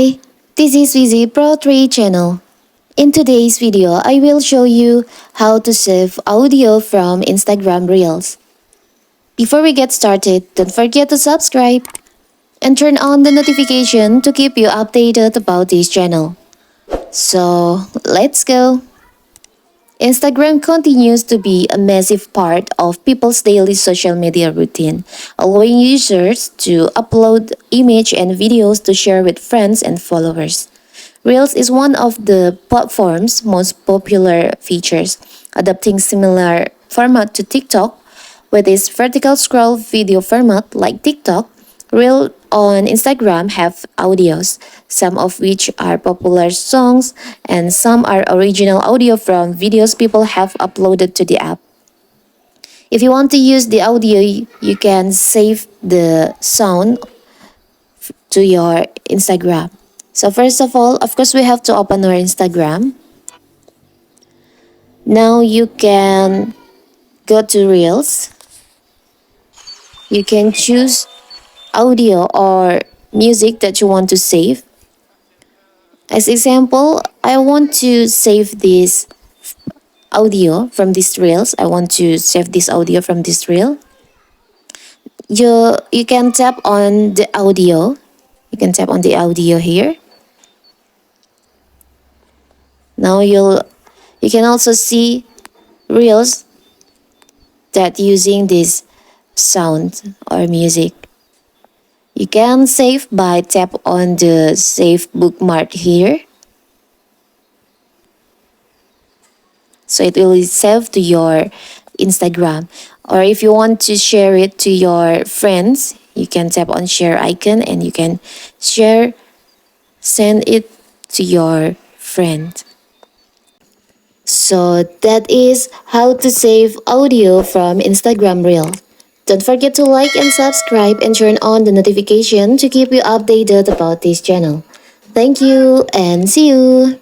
Hi, this is Vizi Pro 3 channel. In today's video, I will show you how to save audio from Instagram Reels. Before we get started, don't forget to subscribe and turn on the notification to keep you updated about this channel. So, let's go! Instagram continues to be a massive part of people's daily social media routine, allowing users to upload images and videos to share with friends and followers. Reels is one of the platform's most popular features, adopting similar format to TikTok. With its vertical scroll video format like TikTok, Reels on Instagram have audios, some of which are popular songs and some are original audio from videos people have uploaded to the app. If you want to use the audio, you can save the sound to your Instagram. So first of all, of course, we have to open our Instagram. Now you can go to Reels. You can choose audio or music that you want to save. As example, I want to save this audio from this Reels. I want to save this audio from this Reel. You can tap on the audio. You can tap on the audio here. Now you can also see Reels that using this sound or music. You can save by tap on the save bookmark here. So it will save to your Instagram. Or if you want to share it to your friends, you can tap on share icon and you can send it to your friend. So that is how to save audio from Instagram Reel. Don't forget to like and subscribe and turn on the notification to keep you updated about this channel. Thank you and see you!